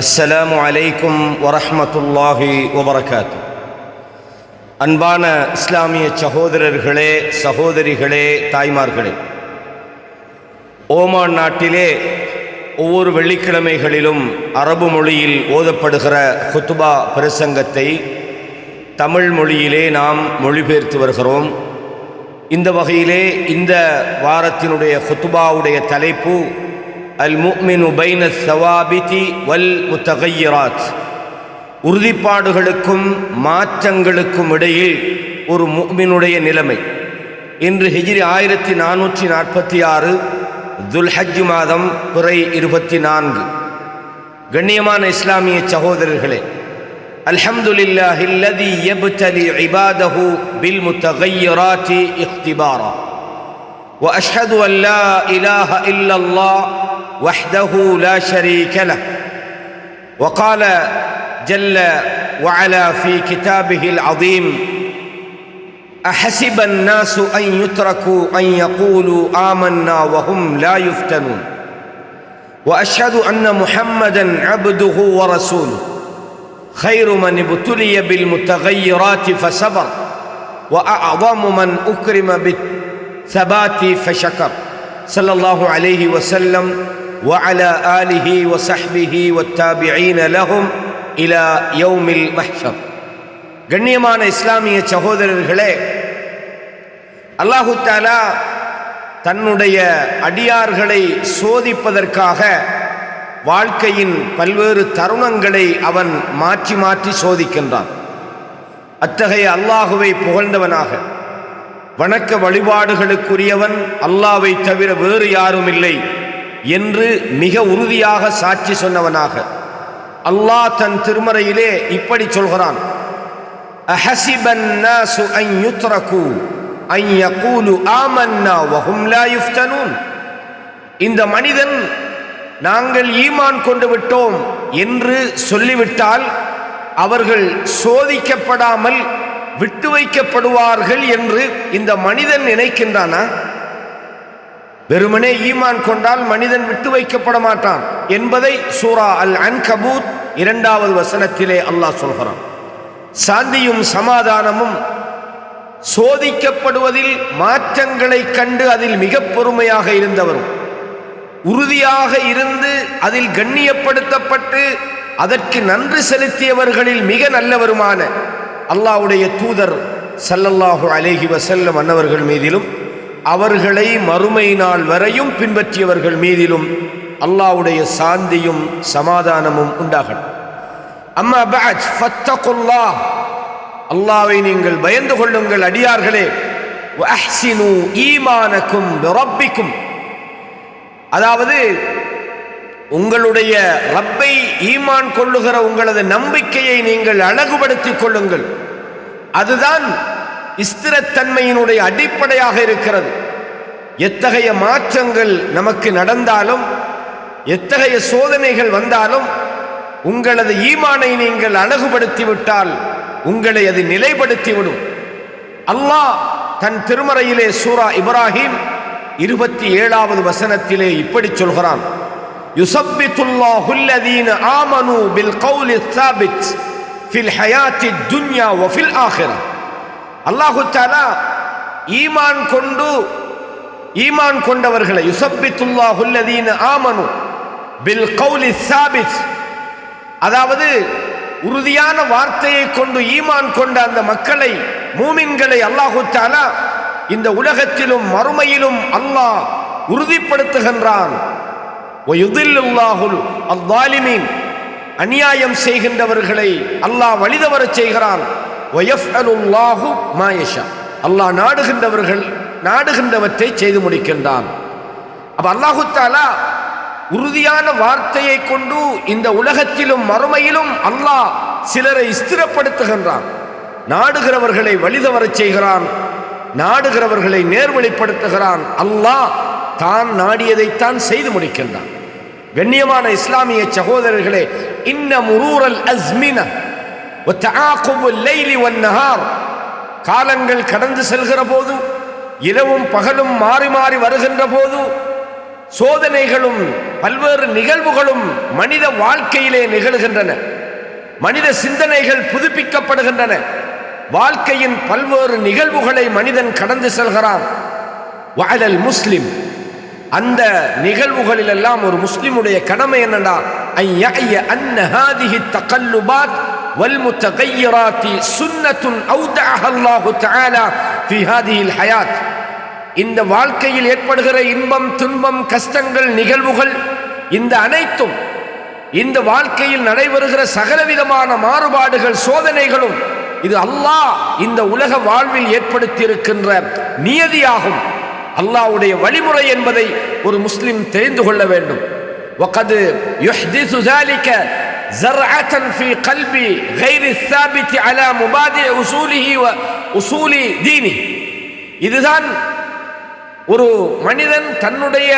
அஸ்ஸலாமு அலைக்கும் வரஹ்மத்துல்லாஹி வபரகாத்து. அன்பான இஸ்லாமிய சகோதரர்களே, சகோதரிகளே, தாய்மார்களே, ஓமான் நாட்டிலே ஒவ்வொரு வெள்ளிக்கிழமைகளிலும் அரபு மொழியில் ஓதப்படுகிற ஹுத்பா பிரசங்கத்தை தமிழ் மொழியிலே நாம் மொழிபெயர்த்து வருகிறோம். இந்த வகையிலே இந்த வாரத்தினுடைய ஹுத்பாவுடைய தலைப்பு அல் முஃமினு பைன ஸவாபிதி வல் முத்தகய்யிராத், உறுதிப்பாடுகளுக்கும் மாற்றங்களுக்கும் இடையில் ஒரு முஃமினுடைய நிலைமை. இன்று ஹிஜ்ரி 1446 துல்ஹஜ் மாதம் பிறை 24. கண்ணியமான இஸ்லாமிய சகோதரர்களே, அல்ஹம்துலில்லாஹி அல்லதி யப்தலி இபாதஹு பில் முத்தகய்யிராத்தி இக்திபாரா வ அஷ்ஹது அன் லா இலாஹ இல்லல்லாஹ் وحده لا شريك له. وقال جل وعلا في كتابه العظيم: أحسب الناس أن يتركوا أن يقولوا آمنا وهم لا يفتنون. وأشهد أن محمدا عبده ورسوله خير من ابتلي بالمتغيرات فصبر وأعظم من أكرم بالثبات فشكر. صلى الله عليه وسلم وعلى آله وصحبه والتابعين لهم إلى يوم المحشر. கண்ணியமான இஸ்லாமிய சகோதரர்களே, அல்லாஹு தஆலா தன்னுடைய அடியார்களை சோதிப்பதற்காக வாழ்க்கையின் பல்வேறு தருணங்களை அவன் மாற்றி மாற்றி சோதிக்கின்றான். அத்தகைய அல்லாஹுவை புகழ்ந்தவனாக, வணக்க வழிபாடுகளுக்குரியவன் அல்லாஹ்வை தவிர வேறு யாரும் இல்லை என்று மிக உறுதியாக சாட்சி சொன்னவனாக அல்லாஹ் தன் திருமறையிலே இப்படி சொல்கிறான்: அஹஸிபன் நாஸு அன் யுத்ரகு அன் யகூலு ஆமன்னா வஹும் லா யுஃப்தனூன். இந்த மனிதன் நாங்கள் ஈமான் கொண்டு விட்டோம் என்று சொல்லிவிட்டால் அவர்கள் சோதிக்கப்படாமல் விட்டு வைக்கப்படுவார்கள் என்று இந்த மனிதன் நினைக்கின்றானா? வெறுமனே ஈமான் கொண்டால் மனிதன் விட்டு வைக்கப்பட மாட்டான் என்பதை சூரா அல் அன்கபூத் 2வது வசனத்திலே அல்லாஹ் சொல்கிறான். சாந்தியும் சமாதானமும் சோதிக்கப்படுவதில் மாற்றங்களை கண்டு அதில் மிக பொறுமையாக இருந்தவரும், உறுதியாக இருந்து அதில் கண்ணியப்படுத்தப்பட்டு அதற்கு நன்றி செலுத்தியவர்களில் மிக நல்லவருமான அல்லாஹ்வுடைய தூதர் ஸல்லல்லாஹு அலைஹி வஸல்லம் அன்னவர்கள் மீதிலும் அவர்களை மறுமை நாள் வரையும் பின்பற்றியவர்கள் மீதிலும் அல்லாஹ்வுடைய சாந்தியும் சமாதானமும் உண்டாகட்டும். அம்மா பஅத் ஃபத்தகுல்லாஹ், அல்லாஹ்வை நீங்கள் பயந்து கொள்ளுங்கள் அடியார்களே. வ அஹ்ஸினு ஈமானக்கும் பிரப்பிக்கும், அதாவது உங்களுடைய ரப்பை ஈமான் கொள்ளுகிற உங்களது நம்பிக்கையை நீங்கள் அழகுபடுத்திக் கொள்ளுங்கள். அதுதான் ஸ்திரத்தன்மையினுடைய அடிப்படையாக இருக்கிறது. எத்தகைய மாற்றங்கள் நமக்கு நடந்தாலும், எத்தகைய சோதனைகள் வந்தாலும், உங்களது ஈமானை நீங்கள் அழகுபடுத்திவிட்டால் உங்களை அது நிலைப்படுத்திவிடும். அல்லாஹ் தன் திருமறையிலே சூரா இப்ராஹிம் 27வது வசனத்திலே இப்படி சொல்கிறான்: யுஸப்பித்துல்லாஹு அல்லதீன ஆமனூ பில் கௌலி ஸாபித் ஃபில் ஹயாத்தி துன்யா வ ஃபில் ஆখিরাহ. அல்லாஹு தஆலா ஈமான் கொண்டவர்களை யுஸப்பித்துல்லாஹு அல்லதீன ஆமனூ பில் கௌலி ஸாபித், அதாவது உறுதியான வார்த்தையை கொண்டு ஈமான் கொண்ட அந்த மக்களை, மூமின்களை அல்லாஹு தஆலா இந்த உலகத்திலும் மறுமையிலும் அல்லாஹ் உறுதிப்படுத்துகின்றான். வயுதில்லுல்லாஹுல் அஸ்ஸாலிமீன், அநியாயம் செய்கின்றவர்களை அல்லாஹ் வழிதவறச் செய்கிறான். வயஃஅலுல்லாஹு மா யஷா, அல்லாஹ் நாடுகின்றவற்றை செய்து முடிக்கின்றான். அப்ப அல்லாஹு தஆலா உறுதியான வார்த்தையை கொண்டு இந்த உலகத்திலும் மறுமையிலும் அல்லாஹ் சிலரை ஸ்திரப்படுத்துகின்றான். நாடுகிறவர்களை வழிதவறச் செய்கிறான், நாடுகிறவர்களை நேர்வழிப்படுத்துகிறான். அல்லாஹ் தான் நாடியதைத்தான் செய்து முடிக்கின்றான். கண்ணியமான இஸ்லாமிய சகோதரர்களே, இன்ன முரூரல் அஸ்மின வ தஆகுபுல் லைலி வன் நஹார், காலங்கள் கடந்து செல்கிற போது, இரவும் பகலும் மாறி மாறி வருகின்ற போது, சோதனைகளும் பல்வேறு நிகழ்வுகளும் மனித வாழ்க்கையிலே நிகழ்கின்றன. மனித சிந்தனைகள் புதுப்பிக்கப்படுகின்றன. வாழ்க்கையின் பல்வேறு நிகழ்வுகளை மனிதன் கடந்து செல்கிறான். வஅலல் முஸ்லிம், அந்த நிகழ்வுகளில் எல்லாம் ஒரு முஸ்லிமுடைய கடமை என்னன்னா, ஐய அன்ன ஹாதிஹி தகல்லுபாத் வல் முத்தகையிராத்தி சுன்னத்துன் அவுதஅஹா அல்லாஹு தஆலா ஃபீ ஹாதிஹில் ஹயாத். இந்த வாழ்க்கையில் ஏற்படுகிற இன்பம், துன்பம், கஷ்டங்கள், நிகழ்வுகள், இந்த அனைத்தும், இந்த வாழ்க்கையில் நடைபெறுகிற சகலவிதமான மாறுபாடுகள், சோதனைகளும், இது அல்லாஹ் இந்த உலக வாழ்வில் ஏற்படுத்தி இருக்கின்ற நியதியாகும், அல்லாஹ்வுடைய வழிமுறை என்பதை ஒரு முஸ்லிம் தெரிந்து கொள்ள வேண்டும். وقد يحدث ذلك زرعة في قلب غير الثابت على مبادئ أصوله وأصول دينه. இதுதான் ஒரு மனிதன் தன்னுடைய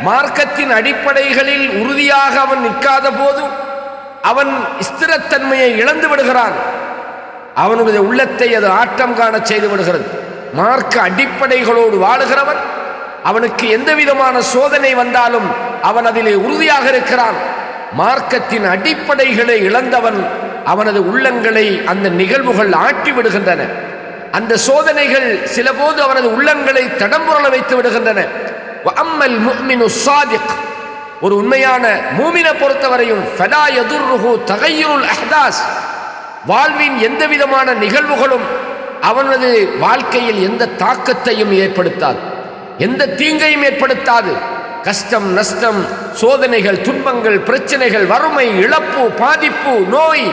மார்க்கத்தின் அடிப்படைகளில் உறுதியாக அவன் நிற்காத போது அவன் ஸ்திரத்தன்மையை இழந்து விடுகிறான். அவனுடைய உள்ளத்தை அது ஆட்டம் காண செய்து விடுகிறது. மார்க்க அடிப்படைகளோடு வாழுகிறவன், அவனுக்கு எந்த விதமான சோதனை வந்தாலும் அவன் அதிலே உறுதியாக இருக்கிறான். மார்க்கத்தின் அடிப்படைகளை இழந்தவன், அவனது உள்ளங்களை அந்த நிகழ்வுகள் ஆட்டி விடுகின்றன. அந்த சோதனைகள் சில போது அவனது உள்ளங்களை தடம்புரள வைத்து விடுகின்றன. வஅம்மல் முஃமினு ஸாதிக், ஒரு உண்மையான மூமினை பொறுத்தவரையும் ஃபலா யதுர்ருஹு தகய்யுருல் அஹ்தாஸ், வாழ்வின் எந்த விதமான நிகழ்வுகளும் அவனது வாழ்க்கையில் எந்த தாக்கத்தையும் ஏற்படுத்தாது, எந்த தீங்கையும் ஏற்படுத்தாது. கஷ்டம், நஷ்டம், சோதனைகள், துன்பங்கள், பிரச்சனைகள், வறுமை, இழப்பு, பாதிப்பு, நோய்,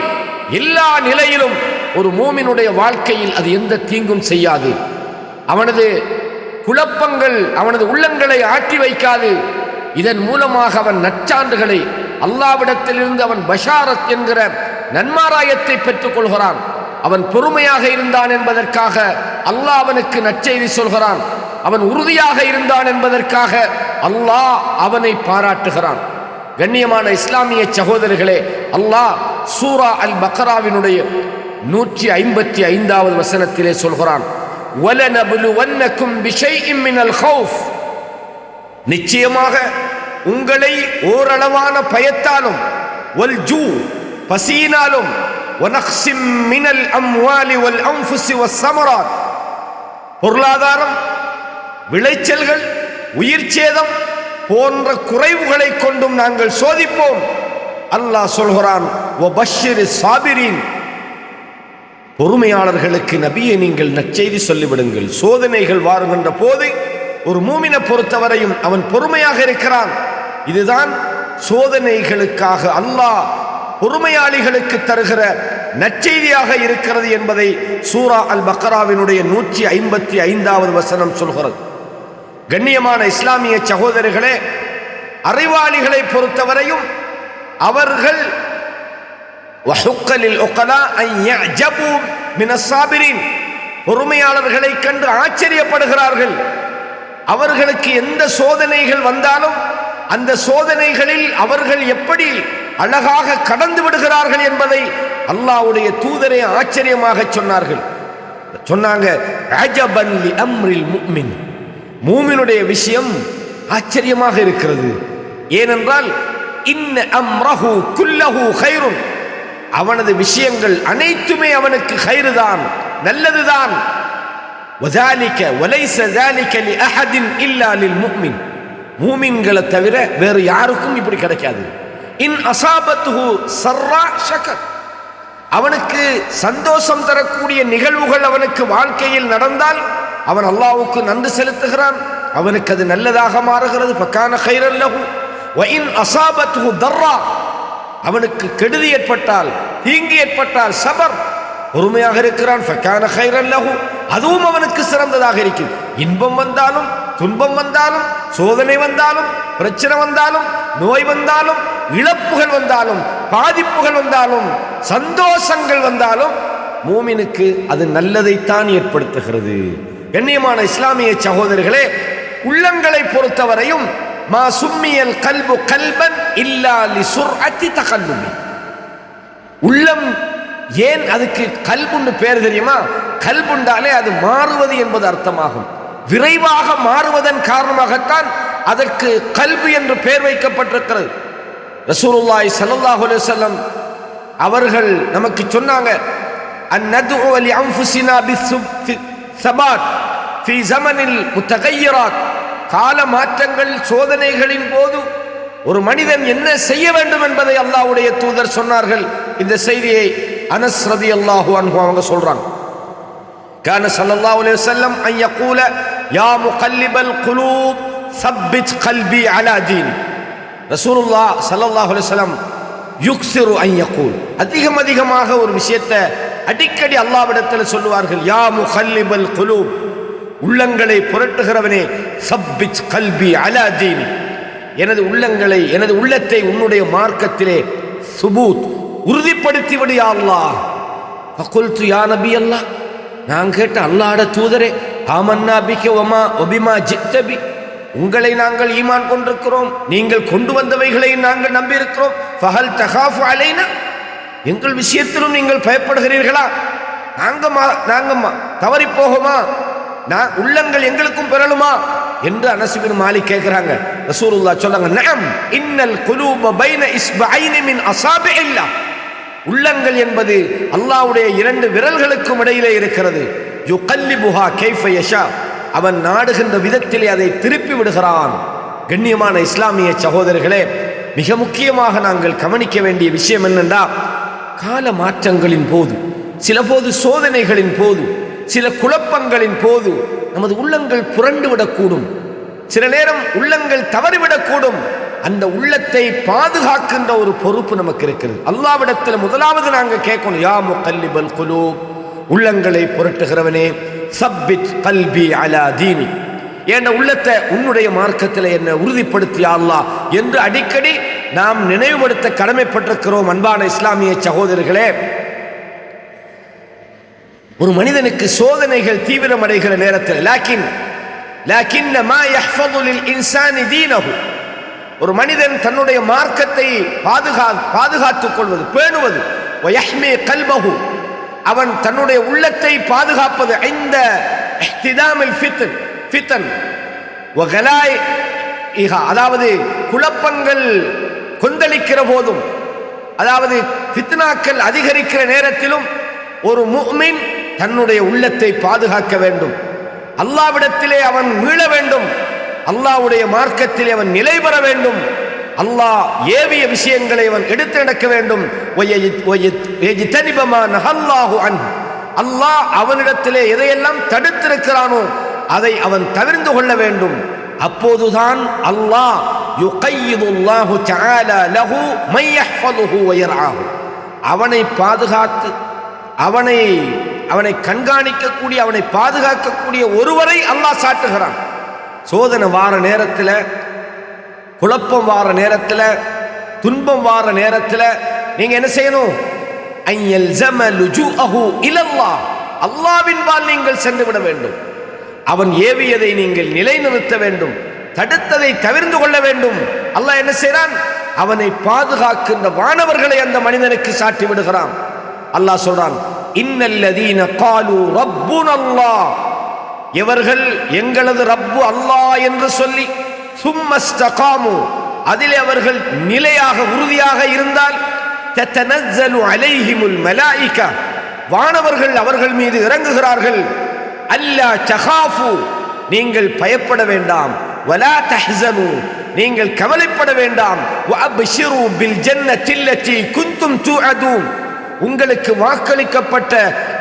எல்லா நிலையிலும் ஒரு மூமினுடைய வாழ்க்கையில் அது எந்த தீங்கும் செய்யாது. அவனது குழப்பங்கள் அவனது உள்ளங்களை ஆட்டி வைக்காது. இதன் மூலமாக அவன் நற்சான்றுகளை அல்லாஹ்விடத்திலிருந்து அவன் பஷாரத் என்கிற நன்மாராயத்தை பெற்றுக் கொள்கிறான். அவன் பொறுமையாக இருந்தான் என்பதற்காக அல்லாஹ் அவனுக்கு நற்செய்தி சொல்கிறான். அவன் உறுதியாக இருந்தான் என்பதற்காக அல்லாஹ் அவனை பாராட்டுகிறான். கண்ணியமான இஸ்லாமிய சகோதரர்களே, அல்லாஹ் சூரா அல் பக்ராவினுடைய 155வது வசனத்திலே சொல்கிறான், வலனப்லுவன்னகும் பிஷைஇம் மினல் கௌஃப், நிச்சயமாக உங்களை ஓரளவான பயத்தாலும், வல் ஜூ பசியினாலும், வனக்ஸிம் மினல் அம்வாலி வல் அன்ஃபுஸி வஸ்ஸமராத், பொருளாதாரம், விளைச்சல்கள், உயிர் சேதம் போன்ற குறைவுகளை கொண்டும் நாங்கள் சோதிப்போம். அல்லாஹ் சொல்கிறான், வபஷ்ஷிரி சாபிரீன், பொறுமையாளர்களுக்கு நபியை நீங்கள் நற்செய்தி சொல்லிவிடுங்கள். சோதனைகள் வாருகின்ற போது ஒரு மூமினை பொறுத்தவரையும் அவன் பொறுமையாக இருக்கிறான். இதுதான் சோதனைகளுக்காக அல்லாஹ் பொறுமையாளிகளுக்கு தருகிற நற்செய்தியாக இருக்கிறது என்பதை சூரா அல் பக்ராவினுடைய 155வது வசனம் சொல்கிறது. கண்ணியமான இஸ்லாமிய சகோதரர்களே, அறிவாளிகளை பொறுத்தவரையும் அவர்கள் பொறுமையாளர்களை கண்டு ஆச்சரியப்படுகிறார்கள். அவர்களுக்கு எந்த சோதனைகள் வந்தாலும் அந்த சோதனைகளில் அவர்கள் எப்படி அழகாக கடந்து விடுகிறார்கள் என்பதை அல்லாஹ்வுடைய தூதரே ஆச்சரியமாக சொன்னாங்க. அஜபன் லி அம்ரில் முஃமின், மூமினுடைய விஷயம் ஆச்சரியமாக இருக்கிறது. ஏனென்றால் இன்ன அம்ரஹு குல்லஹு கைருன், அவனது விஷயங்கள் அனைத்துமே அவனுக்கு கைருதான், நல்லதுதான். வஸாலிக வலைஸ ஸாலிக லிஅஹதின் இல்லா லில்முஃமின், மூமின்களை தவிர வேறு யாருக்கும் இப்படி கிடைக்காது. இன் அஸாபத்துஹு ஸர்ரா ஷக்கர், அவனுக்கு சந்தோஷம் தரக்கூடிய நிகழ்வுகள் அவனுக்கு வாழ்க்கையில் நடந்தால் அவன் அல்லாஹ்வுக்கு நன்றி செலுத்துகிறான், அவனுக்கு அது நல்லதாக மாறுகிறது. ஃபகான கைரன் லஹு. வ இன் அஸாபத்துஹு தர்ரா, அவனுக்கு கெடுதி ஏற்பட்டால், தீங்கு ஏற்பட்டால் சபர், பொறுமையாக இருக்கிறான். ஃபகான கைரன் லஹு, அதுவும் அவனுக்கு சிறந்ததாக இருக்கும். இன்பம் வந்தாலும், துன்பம் வந்தாலும், சோதனை வந்தாலும், பிரச்சனை வந்தாலும், நோய் வந்தாலும், இழப்புகள் வந்தாலும், பாதிப்புகள் வந்தாலும், சந்தோஷங்கள் வந்தாலும் மூமினுக்கு அது நல்லதைத்தான் ஏற்படுத்துகிறது. கண்ணியமான இஸ்லாமிய சகோதரர்களே, உள்ளங்களை பொறுத்தவரையும் மா சும்மியல் கல்பு கல்பன் இல்லா லிசுர்அத்தி தகல்லுமி, உள்ளம் ஏன் அதுக்கு கல்புன்னு பேர் தெரியுமா? கல்புண்டாலே அது மாறுவது என்பது அர்த்தமாகும். விரைவாக மாறுவதன் காரணமாகத்தான் அதற்கு கல்பு என்று பெயர் வைக்கப்பட்டிருக்கிறது. ரசூலுல்லாஹி ஸல்லல்லாஹு அலைஹி வஸல்லம் அவர்கள் நமக்கு சொன்னாங்க, அந்நதுஉ லிஅன்ஃபுஸினா பிஸ்ஸபாத் ஃபீ ஸமனில் முத்தகய்யிராத். கால மாற்றங்கள் சோதனைகளின் போது ஒரு மனிதன் என்ன செய்ய வேண்டும் என்பதை அல்லாஹ்வுடைய தூதர் சொன்னார்கள். இந்த செய்தியை அனஸ் ரலியல்லாஹு அன்ஹு அவங்க சொல்றாங்க. கான ஸல்லல்லாஹு அலைஹி வஸல்லம் அன் யகூல யா முகல்லிபல் குலூப் ஸப்பித் கல்பி அலா தீனி. ரசூலுல்லாஹ் ஸல்லல்லாஹு அலைஹி வஸல்லம் யுக்ஸிரு அன் யகூல், அதிகமாக ஒரு விஷயத்தை அடிக்கடி அல்லாஹ்விடத்தில் சொல்லுவார்கள். யா முகல்லிபல் குலூப், உள்ளங்களை புரட்டுகிறவனே, ஸப்பித் கல்பி அலா தீனி, எனது உள்ளங்களை, எனது உள்ளத்தை உன்னுடைய மார்க்கத்திலே சுபூத் உறுதிப்படுத்தி விடு யா அல்லாஹ். ஃபகுல்து யா நபி அல்லாஹ், நான் கேட்ட அல்லாஹ்வுடைய தூதரே, ஆமன்னா பிக வமா வபிமா ஜித்தபி, உங்களை நாங்கள் ஈமான் கொண்டிருக்கிறோம், நீங்கள் கொண்டு வந்தவைகளை நாங்கள் நம்பியிருக்கிறோம். ஃபஹல் தகாஃபு அலைனா, எங்கள் விஷயத்திலும் நீங்கள் பயப்படுகிறீர்களா? நாங்க தவறி போகுமா? உள்ளங்கள் எங்களுக்கும் பெறலுமா என்று அனஸ் இப்னு மாலிக் கேட்கிறாங்க. ரசூலுல்லாஹ் சொல்றாங்க, நஅம் இன்னல் குலூப பைன இஸ்பஐனி மின் அஸாபிஇல்லாஹ், உள்ளங்கள் என்பது அல்லாஹ்வுடைய 2 விரல்களுக்கும் இடையிலே இருக்கிறது. யுகல்லிபுஹா கைஃப யஷா, அவன் நாடுகின்ற விதத்திலே அதை திருப்பி விடுகிறான். கண்ணியமான இஸ்லாமிய சகோதரர்களே, மிக முக்கியமாக நாங்கள் கவனிக்க வேண்டிய விஷயம் என்னென்றா, கால மாற்றங்களின் போது, சில போது சோதனைகளின் போது, சில குழப்பங்களின் போது நமது உள்ளங்கள் புரண்டு விடக்கூடும். சில நேரம் உள்ளங்கள் தவறிவிடக்கூடும். அந்த உள்ளத்தை பாதுகாக்கின்ற ஒரு பொறுப்பு நமக்கு இருக்கிறது. அல்லாஹ்விடத்தில் முதலாவது நாங்கள் கேட்கணும், யா முகல்லிபல் குலூப், உள்ளங்களை புரட்டுகிறவனே, ஸப்பித் கல்பி அலா தீனி, என்ற உள்ளத்தை உன்னுடைய மார்க்கத்தில் என்ன உறுதிப்படுத்தி அல்லாஹ் என்று அடிக்கடி நாம் நினைவுபடுத்த கடமைப்பட்டிருக்கிறோம். அன்பான இஸ்லாமிய சகோதரர்களே, ஒரு மனிதனுக்கு சோதனைகள் தீவிரமடைகிற நேரத்தில் ஒரு மனிதன் தன்னுடைய மார்க்கத்தை பாதுகாத்துக் கொள்வது, பேணுவது, அவன் தன்னுடைய உள்ளத்தை பாதுகாப்பது, அதாவது குழப்பங்கள் கொந்தளிக்கிற போதும், அதாவது ஃபித்னாக்கள் அதிகரிக்கிற நேரத்திலும் ஒரு முஃமின் தன்னுடைய உள்ளத்தை பாதுகாக்க வேண்டும். அல்லாஹ்விடத்திலே அவன் மீள வேண்டும். அல்லாஹ்வுடைய மார்க்கத்திலே அவன் நிலை பெற வேண்டும். அல்லாஹ் ஏவிய விஷயங்களை அவன் எடுத்து நடக்க வேண்டும். அல்லாஹ் அவனிடத்திலே எதையெல்லாம் தடுத்திருக்கிறானோ அதை அவன் தவிர்த்து கொள்ள வேண்டும். அப்போதுதான் அல்லாஹ் யுகையிதுல்லாஹு தஆலா லஹு மை யஹ்ஃபதுஹு வ யர்ஆஹு, அவனை பாதுகாத்து அவனை கண்காணிக்கக்கூடிய, அவனை பாதுகாக்கக்கூடிய ஒருவரை அல்லாஹ் சாட்டுகிறான். சோதனை வார நேரத்தில், குழப்பம் வார நேரத்தில், துன்பம் வார நேரத்தில் நீங்க என்ன செய்யணும்? அல்லாஹ்வின் பால் நீங்கள் சென்று விட வேண்டும். அவன் ஏவியதை நீங்கள் நிலைநிறுத்த வேண்டும், தடுத்ததை தவிர்த்து கொள்ள வேண்டும். அல்லாஹ் என்ன செய்றான்? அவனை பாதுகாக்கின்ற வானவர்களை அந்த மனிதனுக்கு சாட்டி விடுகிறான். அல்லாஹ் சொல்றான், இன்னல்லதீன காலு ரப்புனல்லாஹ், இவர்கள் எங்களது ரப்பு அல்லாஹ் என்று சொல்லி, சும்மஸ்தகாமு, அதிலே அவர்கள் நிலையாக உறுதியாக இருந்தால், தத்தனஸ்ஸலு அலைஹிமுல் மலாயிகா, வானவர்கள் அவர்கள் மீது இறங்குகிறார்கள். அல்லா தகாஃபு, நீங்கள் பயப்பட வேண்டாம். வலா தஹ்ஸனு, நீங்கள் கவலைப்பட வேண்டாம். வஅப்ஷிரு பில் ஜன்னத்தி அல்லதி குன்தும் துஅதூன், உங்களுக்கு வாக்களிக்கப்பட்ட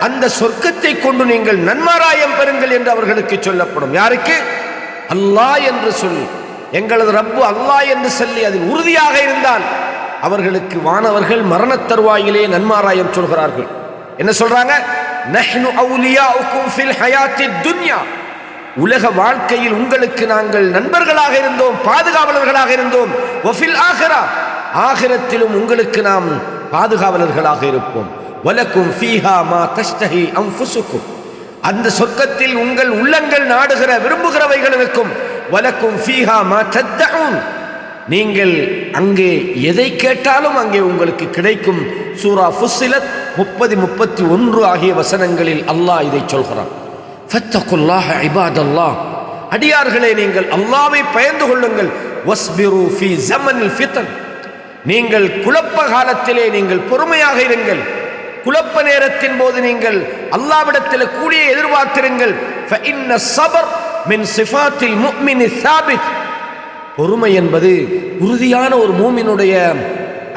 அந்த சொர்க்கத்தை கொண்டு நீங்கள் நன்மாராயம் பெறுங்கள் என்று அவர்களுக்கு சொல்லப்படும். யாருக்கு? அல்லாஹ் என்று சொல்லி, எங்களது ரப்பு அல்லாஹ் என்று சொல்லி அதில் உறுதியாக இருந்தால் அவர்களுக்கு வானவர்கள் மரண தருவாயிலே நன்மாராயம் சொல்கிறார்கள். என்ன சொல்றாங்க? நஹ்னு அவுலியாஉக்கும் ஃபில் ஹயாத்தித் துன்யா, உலக வாழ்க்கையில் உங்களுக்கு நாங்கள் நண்பர்களாக இருந்தோம், பாதுகாவலர்களாக இருந்தோம். வஃபில் ஆகிரா, ஆகிரத்திலும் உங்களுக்கு நாம் பாதுகாவலர்களாக இருப்போம். வலக்கும் ஃபீஹா மா தஷ்தஹி அன்ஃபுசுக்கும், அந்த சொர்க்கத்தில் உங்கள் உள்ளங்கள் நாடுகிற விரும்புகிறவைகள் இருக்கும். வலக்கும் ஃபீஹா மா தத்தஊன், நீங்கள் அங்கே எதை கேட்டாலும் அங்கே உங்களுக்கு கிடைக்கும். சூரா ஃபுஸ்ஸிலத் 30-31 ஆகிய வசனங்களில் அல்லாஹ் இதை சொல்கிறான். ஃபத்தகுல்லாஹ இபாதல்லாஹ், அடியார்களே, நீங்கள் அல்லாஹ்வை பயந்து கொள்ளுங்கள். வஸ்பிரு ஃபீ ஸமனில் ஃபித்ன், நீங்கள் குழப்ப காலத்திலே நீங்கள் பொறுமையாக இருங்கள். குழப்ப நேரத்தின் போது நீங்கள் அல்லாஹ்விடத்தில் கூலியை எதிர்பார்த்திருங்கள். ஃபஇன்ன ஸபர் மின் ஸிஃபாத்தில் முஃமினி ஸாபித், பொறுமை என்பது உறுதியான ஒரு மூமினுடைய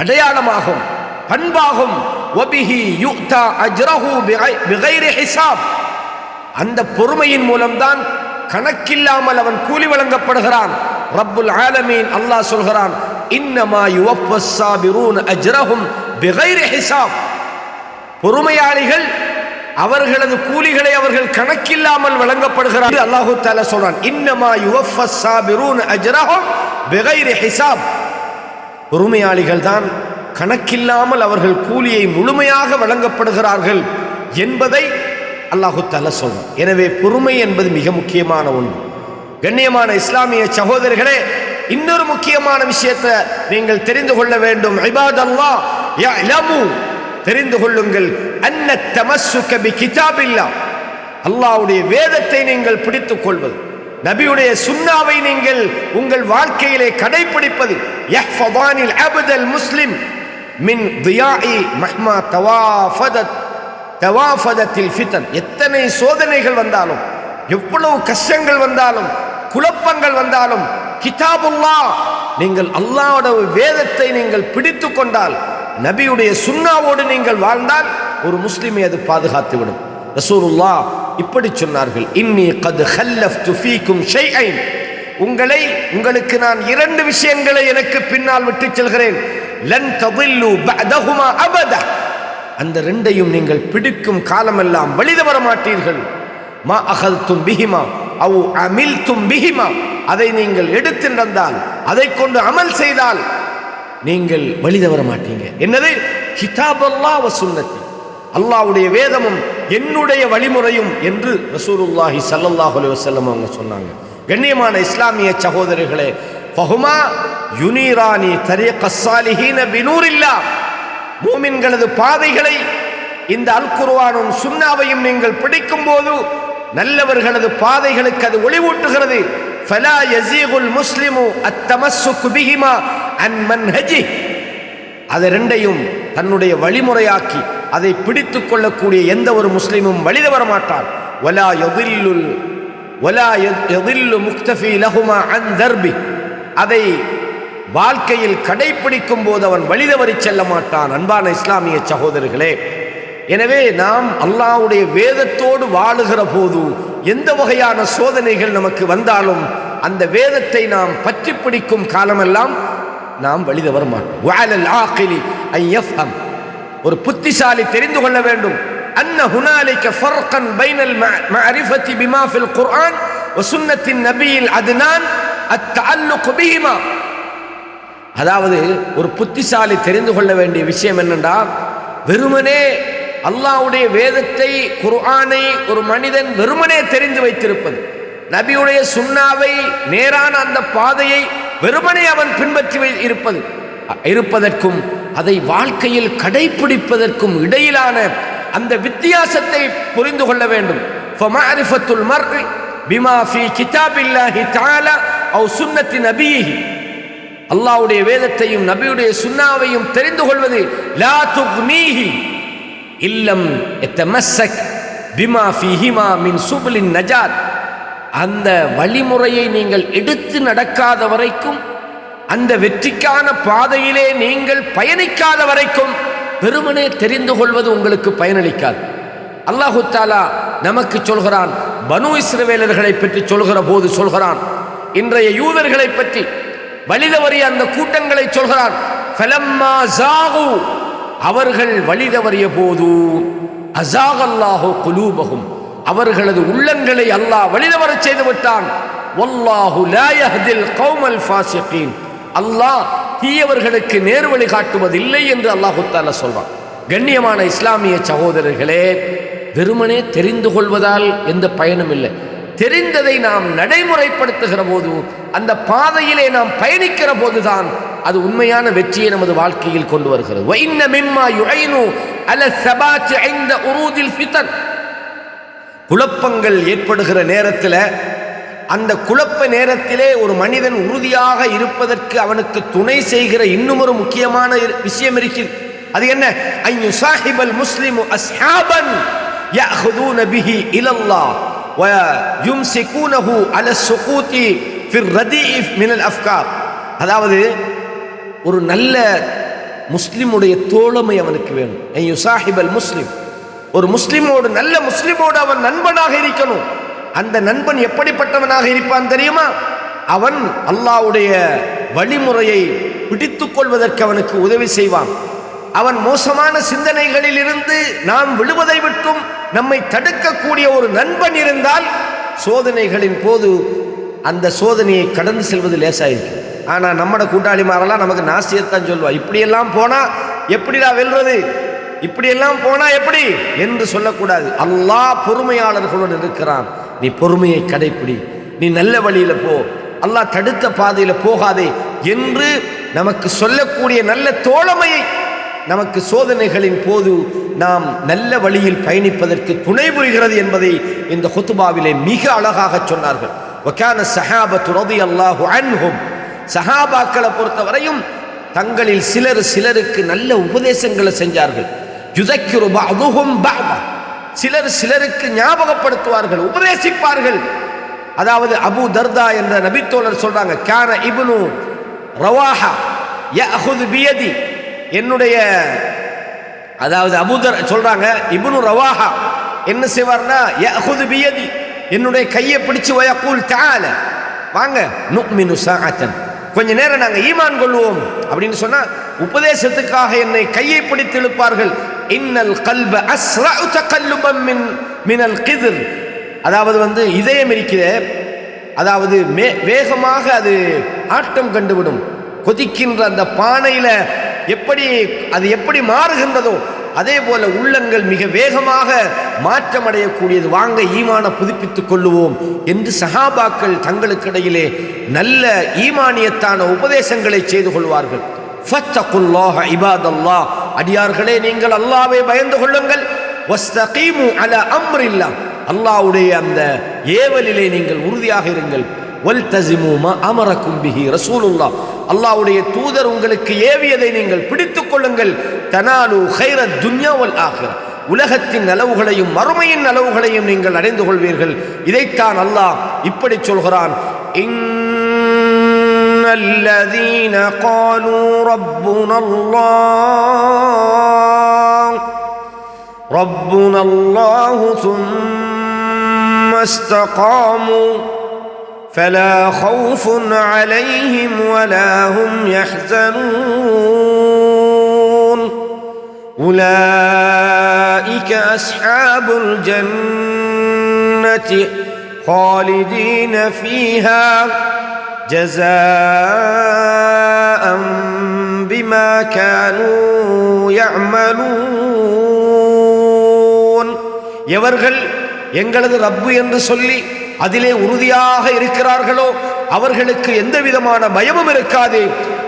அடையாளமாகும், பண்பாகும். வபிஹி யுக்தா அஜ்ரஹு பிகைரி ஹிசாப், அந்த பொறுமையின் மூலம்தான் கணக்கில்லாமல் அவன் கூலி வழங்கப்படுகிறான். ரப்புல் ஆலமீன் அல்லாஹ் சொல்கிறான், இன்னமா யுவஃபஸ் ஸாபிரூன அஜ்ரஹும் பிகைரி ஹிசாப், பொறுமையாளிகள் அவர்களது கூலிகளை அவர்கள் கணக்கில்லாமல் வழங்கப்படுகிறார்கள். அல்லாஹு தஆலா சொல்றான், இன்னமா யுவஃபஸ் ஸாபிரூன அஜ்ரஹும் பிகைரி ஹிசாப், பொறுமையாளிகள் தான் கணக்கில்லாமல் அவர்கள் கூலியை முழுமையாக வழங்கப்படுகிறார்கள் என்பதை அல்லாஹு தஆலா சொல்றான். எனவே பொறுமை என்பது மிக முக்கியமான ஒன்று. கண்ணியமான இஸ்லாமிய சகோதரர்களே, இன்னொரு முக்கியமான விஷயத்தை நீங்கள் தெரிந்து கொள்ள வேண்டும். இபாதல்லாஹ் யஅலமு, தெரிந்து கொள்ளுங்கள், அன்ன தமஸ்ஸுக பிகிதாபில்லாஹ், அல்லாஹ்வுடைய வேதத்தை நீங்கள் பிடித்துக் கொள்வது, நபியுடைய சுன்னாவை நீங்கள் உங்கள் வாழ்க்கையிலே கடைபிடிப்பது, யஹ்ஃபதானில் அப்தல் முஸ்லிம் மின் தியாஇ மஹ்மா தவாஃபதத்தில் ஃபித்ன், எத்தனை சோதனைகள் வந்தாலும், எவ்வளவு கஷ்டங்கள் வந்தாலும், குழப்பங்கள் வந்தாலும், கிதாபுல்லாஹ், நீங்கள் அல்லாஹ்வுடைய வேதத்தை நீங்கள் பிடித்து கொண்டால், நபியுடைய சுன்னாவோடு நீங்கள் வாழ்ந்தால் ஒரு முஸ்லிமை அது பாதுகாத்துவிடும். ரசூலுல்லாஹ் இப்படி சொன்னார்கள், இன்னி கத் ஹல்லஃப்து ஃபீக்கும் ஷைஐன், உங்களுக்கு நான் இரண்டு விஷயங்களை எனக்கு பின்னால் விட்டு செல்கிறேன். லன் ததில்லு பஅதஹுமா அபதா, அந்த ரெண்டையும் நீங்கள் பிடிக்கும் காலமெல்லாம் வழி தவற மாட்டீர்கள். மா அகல்தும் பிஹிமா அவ் அமில்தும் பிஹிமா, அதை நீங்கள் எடுத்து நடந்தால், அதை கொண்டு அமல் செய்தால் நீங்கள் வழி தவற மாட்டீங்க. என்னது? கிதாபல்லாஹ் வ சுன்னத்தி, அல்லாஹ்வுடைய வேதமும் என்னுடைய வழிமுறையும் என்று ரசூலுல்லாஹி ஸல்லல்லாஹு அலைஹி வஸல்லம் அவங்க சொன்னாங்க. கண்ணியமான இஸ்லாமிய சகோதரர்களே, ஃபஹுமா யுனீரானி தரீகஸ் ஸாலிஹீன பினூரில்லாஹ், மூமின்களது பாதைகளை இந்த அல் குர்ஆனும் சுன்னாவையும் நீங்கள் பிடிக்கும் போது நல்லவர்களது பாதைகளுக்கு அது ஒளிவூட்டுகிறது. ஃபலா யஸீகுல் முஸ்லிமு அத்தமஸ்ஸுக் பிஹிமா அன் மன்ஹஜி, அதை ரெண்டையும் தன்னுடைய வழிமுறையாக்கி அதை பிடித்துக் கொள்ளக்கூடிய எந்த ஒரு முஸ்லிமும் வழி தவற மாட்டார். வலா யதில்லு முக்தஃபி லஹுமா அன் தர்பி, அதை வாழ்க்கையில் கடைபிடிக்கும் போது அவன் வழி தவறி செல்ல மாட்டான். அன்பான இஸ்லாமிய சகோதரர்களே, எனவே நாம் அல்லாஹ்வுடைய வேதத்தோடு வாழுகிற போது எந்த வகையான சோதனைகள் நமக்கு வந்தாலும் அந்த வேதத்தை நாம் பற்றி பிடிக்கும் காலமெல்லாம் நாம் வழி தவற மாட்டோம். வஅலல் ஆகிலி அன் யஃப்ஹம், ஒரு புத்திசாலி தெரிந்து கொள்ள வேண்டும், அன்ன ஹுனாலிக ஃபர்கன் பைனல் மஅரிஃபதி பிமா ஃபில் குர்ஆன் வ சுன்னத்தின் நபியில் அத்னான் அத்தஅல்லுக் பிஹிமா. அதாவது ஒரு புத்திசாலி தெரிந்து கொள்ள வேண்டிய விஷயம் என்னென்றா, வெறுமனே அல்லாஹ்வுடைய வேதத்தை குர்ஆனை ஒரு மனிதன் வெறுமனே தெரிந்து வைத்திருப்பது, நபியுடைய சுன்னாவை நேரான அந்த பாதையை வெறுமனே அவன் பின்பற்றி இருப்பதற்கும் அதை வாழ்க்கையில் கடைபிடிப்பதற்கும் இடையிலான அந்த வித்தியாசத்தை புரிந்து கொள்ள வேண்டும். ஃபமஅரிஃபத்துல் மர்இ பிமா ஃபீ கிதாபில்லாஹி தஆலா அவ் சுன்னத்தி நபியிஹி, அல்லாஹ்வுடைய வேதத்தையும் நபியுடைய சுன்னாவையும் தெரிந்து கொள்வது லா துக்னீஹி இல்லம் யத்தமஸ்ஸக் பிமா ஃபீஹிமா மின் சுபுலின் நஜாத், அந்த வழிமுறையை நீங்கள் எடுத்து நடக்காத வரைக்கும், அந்த வெற்றிக்கான பாதையிலே நீங்கள் பயணிக்காத வரைக்கும் வெறுமனே தெரிந்து கொள்வது உங்களுக்கு பயனளிக்காது. அல்லாஹு தஆலா நமக்கு சொல்கிறான், பனு இஸ்ரவேலர்களை பற்றி சொல்கிற போது சொல்கிறான், இன்றைய யூதர்களை பற்றி வழிதவறிய அந்த கூட்டங்களை சொல்கிறான். ஃபலம்மா ஜாகு, அவர்கள் வழிதவறிய போது, அஸாகல்லாஹு குலூபஹும், அவர்களது உள்ளங்களை அல்லாஹ் வழிதவற செய்து விட்டான். வல்லாஹு லா யஹ்தில் கௌமல் ஃபாஸிகீன், அல்லாஹ் தீயவர்களுக்கு நேர்வழி காட்டுவதில்லை என்று அல்லாஹு தஆலா சொல்றான். கண்ணியமான இஸ்லாமிய சகோதரர்களே, வெறுமனே தெரிந்து கொள்வதால் எந்த பயனும் இல்லை. தெரிந்ததை நாம் நடைமுறைப்படுத்துகிற போது, அந்த பாதையிலே நாம் பயணிக்கிற போதுதான் அது உண்மையான வெற்றியை நமது வாழ்க்கையில் கொண்டு வருகிறது. வ இன்ன மிம்மா யுஐனு அல ஸபாத் இன்த உரூதில் ஃபித்ன், குழப்பங்கள் ஏற்படுகிற நேரத்தில் அந்த குழப்ப நேரத்திலே ஒரு மனிதன் உறுதியாக இருப்பதற்கு அவனுக்கு துணை செய்கிற இன்னும் ஒரு முக்கியமான விஷயம் இருக்கிறது. அது என்ன? ஐயு சாஹிபல் முஸ்லிமு அஸ்ஹாபன் يأخذون به إلى الله ويمسكونه على السقوط في الرديء من الأفكار. அதாவது ஒரு நல்ல முஸ்லிமுடைய தோழமை அவனுக்கு வேணும். ஐயு சாஹிபல் முஸ்லிம், ஒரு முஸ்லிமோடு, நல்ல முஸ்லிமோடு அவன் நண்பனாக இருக்கணும். அந்த நண்பன் எப்படிப்பட்டவனாக இருப்பான் தெரியுமா? அவன் அல்லாஹ்வுடைய வழிமுறையை பிடித்துக் கொள்வதற்கு அவனுக்கு உதவி செய்வான். அவன் மோசமான சிந்தனைகளில் இருந்து நாம் விழுவதை விட்டும் நம்மை தடுக்கக்கூடிய ஒரு நண்பன் இருந்தால் சோதனைகளின் போது அந்த சோதனையை கடந்து செல்வது லேசாயிருக்கு. ஆனால் நம்மட கூட்டாளிமாரெல்லாம் நமக்கு நாசியத்தான் சொல்லுவா, இப்படியெல்லாம் போனா எப்படிடா வெல்றது, இப்படியெல்லாம் போனா எப்படி என்று சொல்லக்கூடாது. அல்லாஹ் பொறுமையாளர்களுடன் இருக்கிறான். நீ பொறுமையை கடைப்பிடி, நீ நல்ல வழியில போ, அல்லாஹ் தடுத்த பாதையில போகாதே என்று நமக்கு சொல்லக்கூடிய நல்ல தோழமையை நமக்கு சோதனைகளின் போது நாம் நல்ல வழியில் பயணிப்பதற்கு துணை புரிகிறது என்பதை இந்த குத்துபாவிலே மிக அழகாக சொன்னார்கள். வகான ஸஹாபத்து ரலியல்லாஹு அன்ஹும், சஹாபாக்களை பொறுத்தவரையும் தங்களில் சிலருக்கு நல்ல உபதேசங்களை செஞ்சார்கள். யுதக்கிரு பஅதுஹும் பஅதா, சிலருக்கு ஞாபகப்படுத்துவார்கள், உபதேசிப்பார்கள். அதாவது அபூ தர்தா என்ற நபித்தோழர் சொல்றாங்க, கான இப்னு ரவாஹா யஅஹுது பியதி, என்னுடைய, அதாவது அபூதர் சொல்றாங்க, இப்னு ரவாஹா என்ன செய்வார்னா யஅஹுது பியதி, என்னுடைய கையை பிடிச்சு வயக்கூல் தஆல, வாங்க நுக்மினு ஸாஅத்தன், கொஞ்ச நேரம் நாங்கள் ஈமான் கொள்வோம் அப்படின்னு சொன்னா உபதேசத்துக்காக என்னை கையை பிடித்து இழுப்பார்கள். இன்னல் கல்ப அஸ்ரஉ தகல்லுபம் மினல் கித்ர், அதாவது இதயம் இருக்கிறே, அதாவது வேகமாக அது ஆட்டம் கண்டுவிடும். கொதிக்கின்ற அந்த பானையில எப்படி மாறுகின்றதோ அதே போல உள்ளங்கள் மிக வேகமாக மாற்றமடையக்கூடியது. வாங்க ஈமான புதுப்பித்துக் கொள்ளுவோம் என்று சஹாபாக்கள் தங்களுக்கிடையிலே நல்ல ஈமானியத்தான உபதேசங்களை செய்து கொள்வார்கள். ஃபத்தகுல்லாஹ இபாதல்லாஹ், அடியார்களே நீங்கள் அல்லாஹ்வை பயந்து கொள்ளுங்கள். வஸ்தகீமு அலா அம்ரில்லாஹ், அல்லாஹ்வுடைய அந்த ஏவலிலே நீங்கள் உறுதியாக இருங்கள். வல்தஸிமு மா அமரக்கும் பிஹி ரசூலுல்லாஹ், அல்லாஹ்வுடைய தூதர் உங்களுக்கு ஏவியதை நீங்கள் பிடித்துக் கொள்ளுங்கள். தனாலு கைரத் துன்யா வல் ஆகிரா, உலகத்தின் நலவுகளையும் மறுமையின் நலவுகளையும் நீங்கள் அடைந்து கொள்வீர்கள். இதைத்தான் அல்லாஹ் இப்படி சொல்கிறான், இன்னல்லதீன காலூ ரப்புனல்லாஹு ثم استقاموا فلا خوف عليهم ولا هم يحزنون أولئك أصحاب الجنة خالدين فيها جزاء بما كانوا يعملون. எவர்கள் எங்களது ரப்பு என்று சொல்லி அதிலே உறுதியாக இருக்கிறார்களோ அவர்களுக்கு எந்த விதமான பயமும் இருக்காது,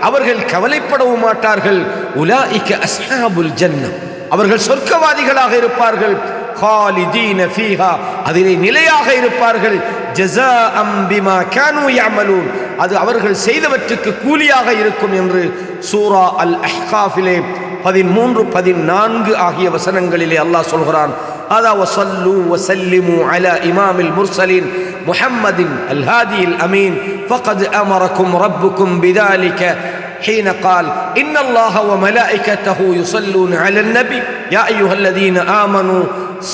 அவர்கள் கவலைப்படவும் மாட்டார்கள். உலாயிக அஸ்ஹாபுல் ஜன்னah, அவர்கள் சொர்க்கவாதிகளாக இருப்பார்கள். காலிதீன ஃபீஹா, அதிலே நிலையாக இருப்பார்கள். ஜஸாஅம் பிமா கானூ யஅமலூன், அது அவர்கள் செய்தவற்றுக்கு கூலியாக இருக்கும் என்று சூரா அல் அஹ்காஃபிலே 13, 14 ஆகிய வசனங்களிலே அல்லாஹ் சொல்கிறான். هذا وصلوا وسلموا على إمام المرسلين محمد الهادي الأمين فقد أمركم ربكم بذلك حين قال إن الله وملائكته يصلون على النبي يا أيها الذين آمنوا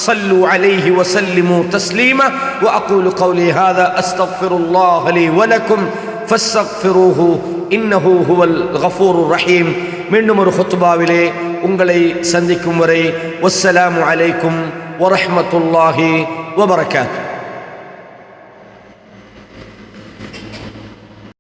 صلوا عليه وسلموا تسليما وأقول قولي هذا أستغفر الله لي ولكم فاستغفروه إنه هو الغفور الرحيم. மீண்டும் ஒரு ஹுத்பாவிலே உங்களை சந்திக்கும் வரை வஸ்ஸலாமு அலைக்கும் வரஹ்மத்துல்லாஹி வபரகாத்துஹு.